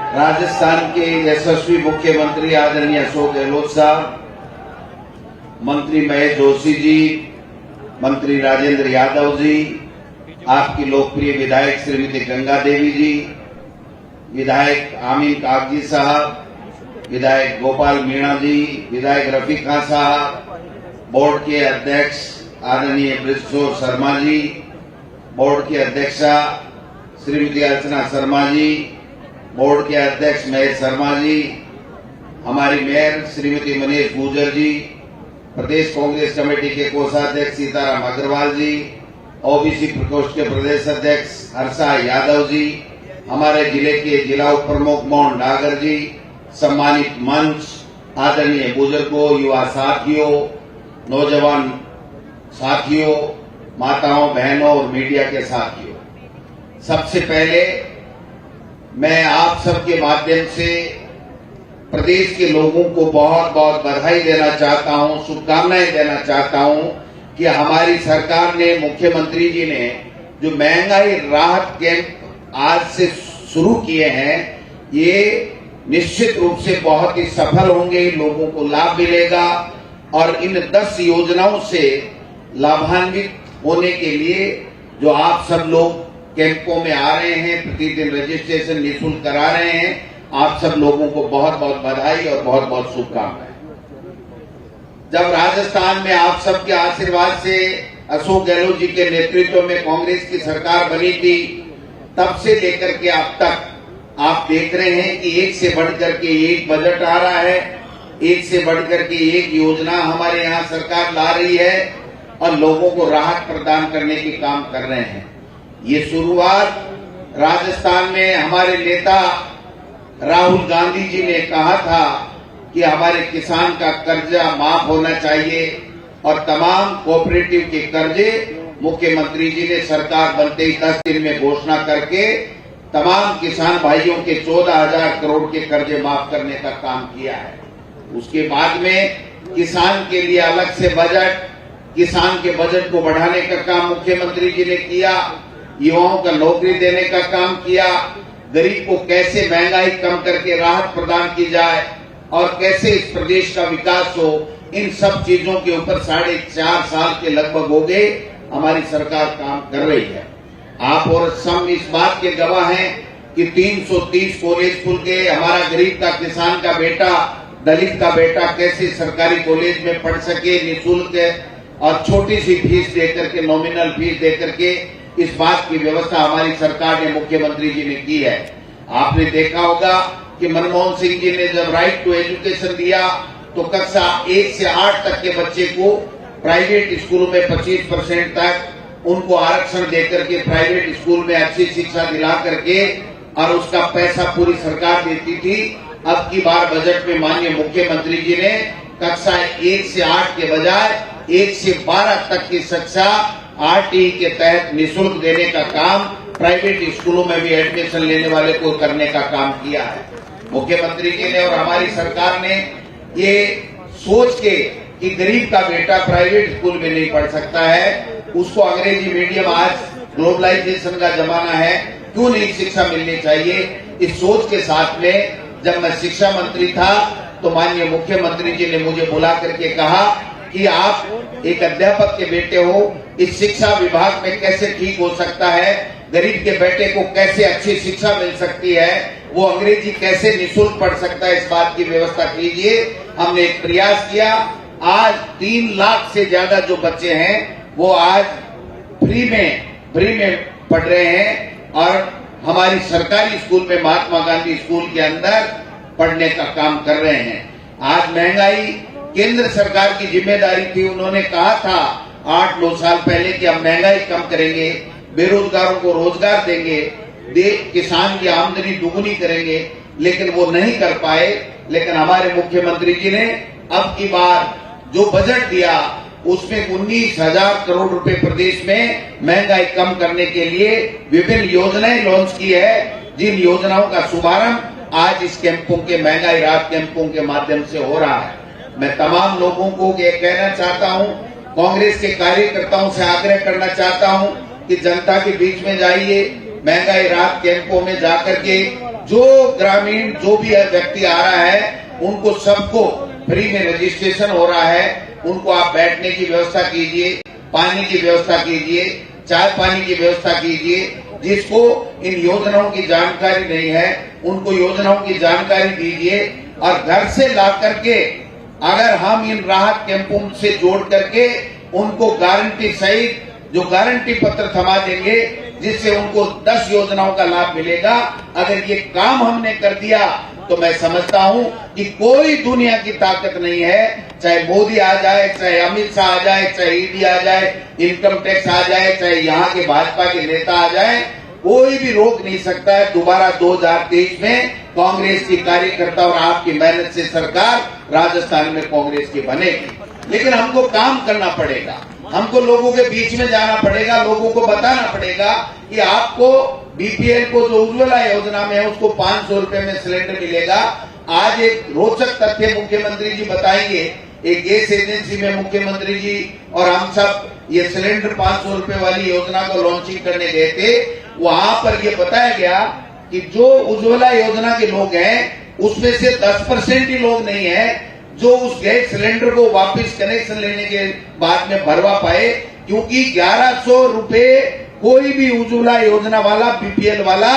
राजस्थान के यशस्वी मुख्यमंत्री आदरणीय अशोक गहलोत साहब, मंत्री महेश जोशी जी, मंत्री राजेंद्र यादव जी, आपकी लोकप्रिय विधायक श्रीमती गंगा देवी जी, विधायक आमीन कागजी साहब, विधायक गोपाल मीणा जी, विधायक रफी खान साहब, बोर्ड के अध्यक्ष आदरणीय ब्रिजकिशोर शर्मा जी, बोर्ड की अध्यक्षा श्रीमती अर्चना शर्मा जी, बोर्ड के अध्यक्ष महेश शर्मा जी, हमारी मेयर श्रीमती मनीष गुर्जर जी, प्रदेश कांग्रेस कमेटी के कोषाध्यक्ष सीताराम अग्रवाल जी, ओबीसी प्रकोष्ठ के प्रदेश अध्यक्ष हर्षा यादव जी, हमारे जिले के जिला उप प्रमुख मोहन डागर जी, सम्मानित मंच, आदरणीय बुजुर्गों, युवा साथियों, नौजवान साथियों, माताओं बहनों और मीडिया के साथियों, सबसे पहले मैं आप सबके माध्यम से प्रदेश के लोगों को बहुत बहुत बधाई देना चाहता हूं, शुभकामनाएं देना चाहता हूं कि हमारी सरकार ने, मुख्यमंत्री जी ने जो महंगाई राहत कैंप आज से शुरू किए हैं, ये निश्चित रूप से बहुत ही सफल होंगे, लोगों को लाभ मिलेगा और इन 10 योजनाओं से लाभान्वित होने के लिए जो आप सब लोग कैंपों में आ रहे हैं, प्रतिदिन रजिस्ट्रेशन निःशुल्क करा रहे हैं, आप सब लोगों को बहुत बहुत बधाई और बहुत बहुत शुभकामनाएं। जब राजस्थान में आप सबके आशीर्वाद से अशोक गहलोत जी के नेतृत्व में कांग्रेस की सरकार बनी थी, तब से लेकर के अब तक आप देख रहे हैं कि एक से बढ़कर के एक बजट आ रहा है, एक से बढ़कर के एक योजना हमारे यहाँ सरकार ला रही है और लोगों को राहत प्रदान करने के काम कर रहे हैं। ये शुरुआत राजस्थान में हमारे नेता राहुल गांधी जी ने कहा था कि हमारे किसान का कर्जा माफ होना चाहिए और तमाम कोऑपरेटिव के कर्जे मुख्यमंत्री जी ने सरकार बनते ही 10 दिन में घोषणा करके तमाम किसान भाइयों के 14,000 करोड़ के कर्जे माफ करने का काम किया है। उसके बाद में किसान के लिए अलग से बजट, किसान के बजट को बढ़ाने का काम मुख्यमंत्री जी ने किया, युवाओं का नौकरी देने का काम किया, गरीब को कैसे महंगाई कम करके राहत प्रदान की जाए और कैसे इस प्रदेश का विकास हो, इन सब चीजों के ऊपर 4.5 साल के लगभग हो गए हमारी सरकार काम कर रही है। आप और सब इस बात के गवाह हैं कि 330 कॉलेज खुल के हमारा गरीब का, किसान का बेटा, दलित का बेटा कैसे सरकारी कॉलेज में पढ़ सके निःशुल्क और छोटी सी फीस देकर के, नॉमिनल फीस देकर के, इस बात की व्यवस्था हमारी सरकार ने, मुख्यमंत्री जी ने की है। आपने देखा होगा कि मनमोहन सिंह जी ने जब राइट टू एजुकेशन दिया तो कक्षा 1 से 8 तक के बच्चे को प्राइवेट स्कूलों में 25% तक उनको आरक्षण देकर के प्राइवेट स्कूल में अच्छी शिक्षा दिला करके और उसका पैसा पूरी सरकार देती थी। अब की बार बजट में माननीय मुख्यमंत्री जी ने कक्षा 1 से 8 के बजाय 1 से 12 तक की शिक्षा आरटीई के तहत निःशुल्क देने का काम प्राइवेट स्कूलों में भी एडमिशन लेने वाले को करने का काम किया है। मुख्यमंत्री जी ने और हमारी सरकार ने ये सोच के कि गरीब का बेटा प्राइवेट स्कूल में नहीं पढ़ सकता है, उसको अंग्रेजी मीडियम, आज ग्लोबलाइजेशन का जमाना है, क्यों नहीं शिक्षा मिलनी चाहिए, इस सोच के साथ में जब मैं शिक्षा मंत्री था तो माननीय मुख्यमंत्री जी ने मुझे बुला करके कहा कि आप एक अध्यापक के बेटे हो, इस शिक्षा विभाग में कैसे ठीक हो सकता है, गरीब के बेटे को कैसे अच्छी शिक्षा मिल सकती है, वो अंग्रेजी कैसे निःशुल्क पढ़ सकता है, इस बात की व्यवस्था कीजिए। हमने एक प्रयास किया, आज 3 लाख से ज्यादा जो बच्चे हैं वो आज फ्री में पढ़ रहे हैं और हमारी सरकारी स्कूल में, महात्मा गांधी स्कूल के अंदर पढ़ने का काम कर रहे हैं। आज महंगाई केंद्र सरकार की जिम्मेदारी थी, उन्होंने कहा था 8-9 साल पहले कि हम महंगाई कम करेंगे, बेरोजगारों को रोजगार देंगे, किसान की आमदनी दुगुनी करेंगे, लेकिन वो नहीं कर पाए। लेकिन हमारे मुख्यमंत्री जी ने अब की बार जो बजट दिया उसमें 19,000 करोड़ रुपए प्रदेश में महंगाई कम करने के लिए विभिन्न योजनाएं लॉन्च की है, जिन योजनाओं का शुभारंभ आज इस कैंपों के, महंगाई राहत कैंपों के माध्यम से हो रहा है। मैं तमाम लोगों को ये कहना चाहता हूं, कांग्रेस के कार्यकर्ताओं से आग्रह करना चाहता हूं कि जनता के बीच में जाइए, महंगाई राहत कैंपों में जाकर के जो ग्रामीण जो भी व्यक्ति आ रहा है उनको सबको फ्री में रजिस्ट्रेशन हो रहा है। उनको आप बैठने की व्यवस्था कीजिए, पानी की व्यवस्था कीजिए, चाय पानी की व्यवस्था कीजिए। जिसको इन योजनाओं की जानकारी नहीं है उनको योजनाओं की जानकारी दीजिए और घर से ला करके अगर हम इन राहत कैंपों से जोड़ करके उनको गारंटी सहित जो गारंटी पत्र थमा देंगे जिससे उनको 10 योजनाओं का लाभ मिलेगा। अगर ये काम हमने कर दिया तो मैं समझता हूं कि कोई दुनिया की ताकत नहीं है, चाहे मोदी आ जाए, चाहे अमित शाह आ जाए, चाहे ईडी आ जाए, इनकम टैक्स आ जाए, चाहे यहाँ के भाजपा के नेता आ जाए, कोई भी रोक नहीं सकता है दोबारा 2023 में कांग्रेस की कार्यकर्ता और आपकी मेहनत से सरकार राजस्थान में कांग्रेस की बनेगी। लेकिन हमको काम करना पड़ेगा, हमको लोगों के बीच में जाना पड़ेगा, लोगों को बताना पड़ेगा कि आपको बीपीएल को जो उज्ज्वला योजना में है उसको 500 रुपए में सिलेंडर मिलेगा। आज एक रोचक तथ्य मुख्यमंत्री जी बताएंगे, एक गैस एजेंसी में मुख्यमंत्री जी और हम सब ये सिलेंडर 500 रुपए वाली योजना को लॉन्चिंग करने गए थे। वहां पर ये बताया गया कि जो उज्ज्वला योजना के लोग हैं उसमें से 10% ही लोग नहीं है जो उस गैस सिलेंडर को वापस कनेक्शन लेने के बाद में भरवा पाए, क्योंकि 1100 रुपए कोई भी उज्ज्वला योजना वाला बीपीएल वाला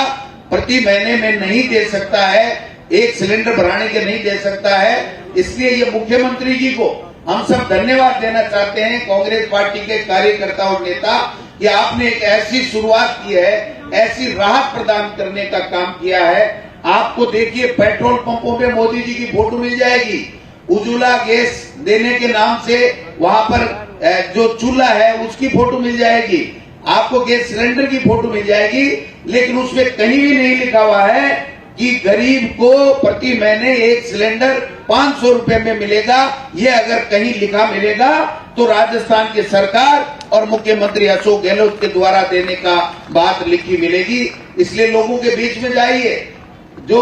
प्रति महीने में नहीं दे सकता है, एक सिलेंडर भराने के नहीं दे सकता है। इसलिए ये मुख्यमंत्री जी को हम सब धन्यवाद देना चाहते हैं, कांग्रेस पार्टी के कार्यकर्ता और नेता, कि आपने एक ऐसी शुरुआत की है, ऐसी राहत प्रदान करने का काम किया है। आपको देखिए पेट्रोल पंपों पे मोदी जी की फोटो मिल जाएगी, उज्ज्वला गैस देने के नाम से वहां पर जो चूल्हा है उसकी फोटो मिल जाएगी, आपको गैस सिलेंडर की फोटो मिल जाएगी। लेकिन उसमें कहीं भी नहीं लिखा हुआ है कि गरीब को प्रति महीने एक सिलेंडर 500 रुपए में मिलेगा। ये अगर कहीं लिखा मिलेगा तो राजस्थान की सरकार और मुख्यमंत्री अशोक गहलोत के द्वारा देने का बात लिखी मिलेगी। इसलिए लोगों के बीच में जाइए। जो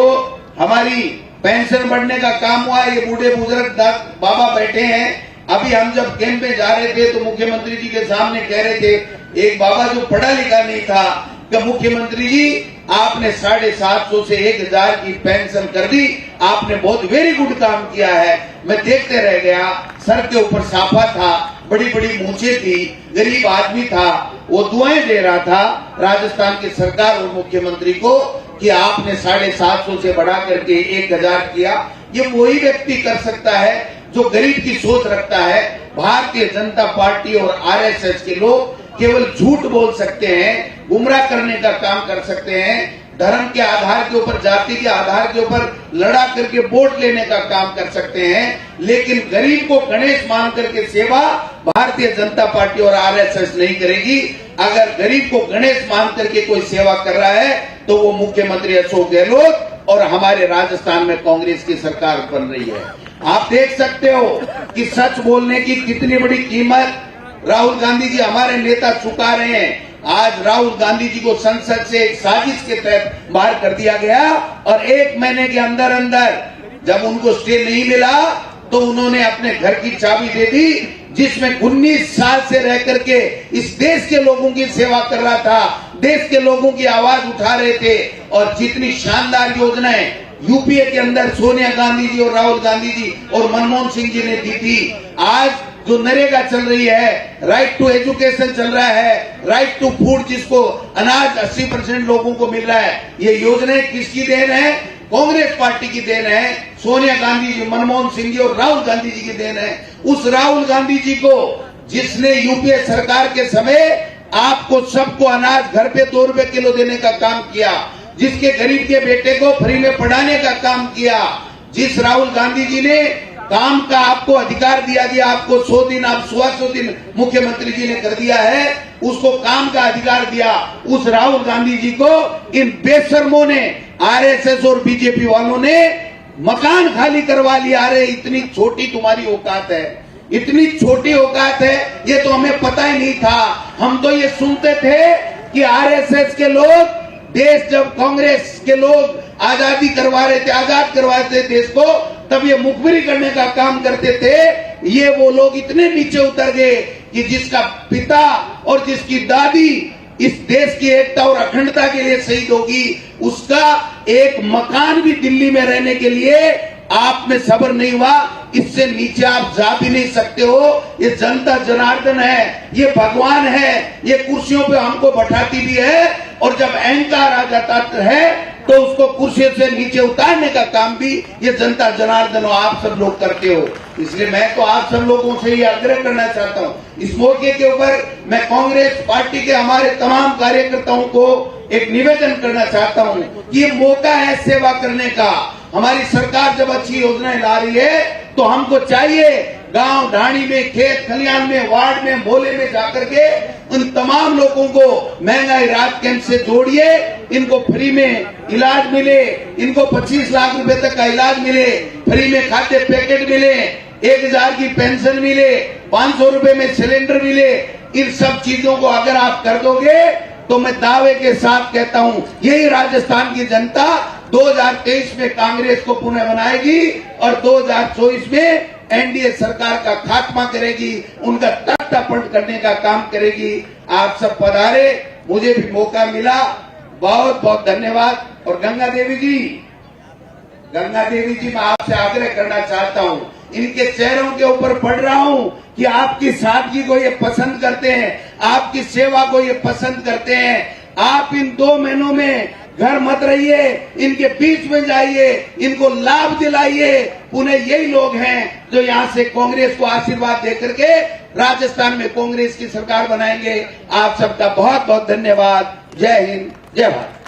हमारी पेंशन बढ़ने का काम हुआ है, ये बूढ़े बुजुर्ग बाबा बैठे हैं। अभी हम जब कैंप में जा रहे थे तो मुख्यमंत्री जी के सामने कह रहे थे, एक बाबा जो पढ़ा लिखा नहीं था, कि मुख्यमंत्री जी आपने 750 से 1000 की पेंशन कर दी, आपने बहुत वेरी गुड काम किया है। मैं देखते रह गया, सर के ऊपर साफा था, बड़ी बड़ी मूछें थी, गरीब आदमी था, वो दुआएं दे रहा था राजस्थान की सरकार और मुख्यमंत्री को कि आपने 750 से बढ़ा करके 1000 किया। ये वही व्यक्ति कर सकता है जो गरीब की सोच रखता है। भारतीय जनता पार्टी और आरएसएस के लोग केवल झूठ बोल सकते हैं, गुमराह करने का काम कर सकते हैं, धर्म के आधार के ऊपर, जाति के आधार के ऊपर लड़ा करके वोट लेने का काम कर सकते हैं। लेकिन गरीब को गणेश मान करके सेवा भारतीय जनता पार्टी और आरएसएस नहीं करेगी। अगर गरीब को गणेश मान करके कोई सेवा कर रहा है तो वो मुख्यमंत्री अशोक गहलोत और हमारे राजस्थान में कांग्रेस की सरकार बन रही है। आप देख सकते हो कि सच बोलने की कितनी बड़ी कीमत राहुल गांधी जी हमारे नेता चुका रहे हैं। आज राहुल गांधी जी को संसद से एक साजिश के तहत बाहर कर दिया गया और 1 महीने के अंदर अंदर जब उनको स्टे नहीं मिला तो उन्होंने अपने घर की चाबी दे दी, जिसमें 19 साल से रह करके इस देश के लोगों की सेवा कर रहा था, देश के लोगों की आवाज उठा रहे थे। और जितनी शानदार योजनाएं यूपीए के अंदर सोनिया गांधी जी और राहुल गांधी जी और मनमोहन सिंह जी ने दी थी, आज जो नरेगा चल रही है, राइट टू एजुकेशन चल रहा है, राइट टू फूड जिसको अनाज 80% लोगों को मिल रहा है, ये योजनाएं किसकी देन है? कांग्रेस पार्टी की देन है, सोनिया गांधी जी, मनमोहन सिंह जी और राहुल गांधी जी की देन है। उस राहुल गांधी जी को जिसने यूपीए सरकार के समय आपको सबको अनाज घर पे 2 रुपए किलो देने का काम किया, जिसके गरीब के बेटे को फ्री में पढ़ाने का काम किया, जिस राहुल गांधी जी ने काम का आपको अधिकार दिया गया, आपको 100 दिन, आप 100 दिन मुख्यमंत्री जी ने कर दिया है, उसको काम का अधिकार दिया, उस राहुल गांधी जी को इन बेशर्मों ने, आरएसएस और बीजेपी वालों ने मकान खाली करवा लिया। अरे इतनी छोटी तुम्हारी औकात है, इतनी छोटी औकात है, ये तो हमें पता ही नहीं था। हम तो ये सुनते थे कि आरएसएस के लोग, देश जब कांग्रेस के लोग आजादी करवा रहे थे, आजाद करवा रहे थे देश को, तब ये मुखबिरी करने का काम करते थे। ये वो लोग इतने नीचे उतर गए कि जिसका पिता और जिसकी दादी इस देश की एकता और अखंडता के लिए शहीद होगी, उसका एक मकान भी दिल्ली में रहने के लिए आप में सब्र नहीं हुआ, इससे नीचे आप जा भी नहीं सकते हो। ये जनता जनार्दन है, ये भगवान है, ये कुर्सियों पे हमको बैठाती भी है, और जब अहंकार आ जाता है तो उसको कुर्सी से नीचे उतारने का काम भी ये जनता जनार्दन हो आप सब लोग करते हो। इसलिए मैं तो आप सब लोगों से ये आग्रह करना चाहता हूँ, इस मौके के ऊपर मैं कांग्रेस पार्टी के हमारे तमाम कार्यकर्ताओं को एक निवेदन करना चाहता हूँ कि ये मौका है सेवा करने का। हमारी सरकार जब अच्छी योजनाएं ला रही है तो हमको चाहिए गांव ढाणी में, खेत खलियान में, वार्ड में, मोहल्ले में जाकर के उन तमाम लोगों को महंगाई राहत कैंप से जोड़िए, इनको फ्री में इलाज मिले, इनको 25 लाख रुपए तक का इलाज मिले, फ्री में खाद्य पैकेट मिले, 1000 की पेंशन मिले, 500 रुपए में सिलेंडर मिले। इन सब चीजों को अगर आप कर दोगे तो मैं दावे के साथ कहता हूं यही राजस्थान की जनता 2023 में कांग्रेस को पुनः बनाएगी और 2024 में एनडीए सरकार का खात्मा करेगी, उनका तख्ता पलट करने का काम करेगी। आप सब पधारे, मुझे भी मौका मिला, बहुत बहुत धन्यवाद। और गंगा देवी जी मैं आपसे आग्रह करना चाहता हूं, इनके चेहरों के ऊपर पढ़ रहा हूं कि आपकी सादगी को ये पसंद करते हैं, आपकी सेवा को ये पसंद करते हैं। आप इन 2 महीनों में घर मत रहिए, इनके बीच में जाइए, इनको लाभ दिलाइए। पुनः यही लोग हैं जो यहाँ से कांग्रेस को आशीर्वाद देकर के राजस्थान में कांग्रेस की सरकार बनाएंगे। आप सबका बहुत बहुत धन्यवाद। जय हिंद, जय भारत।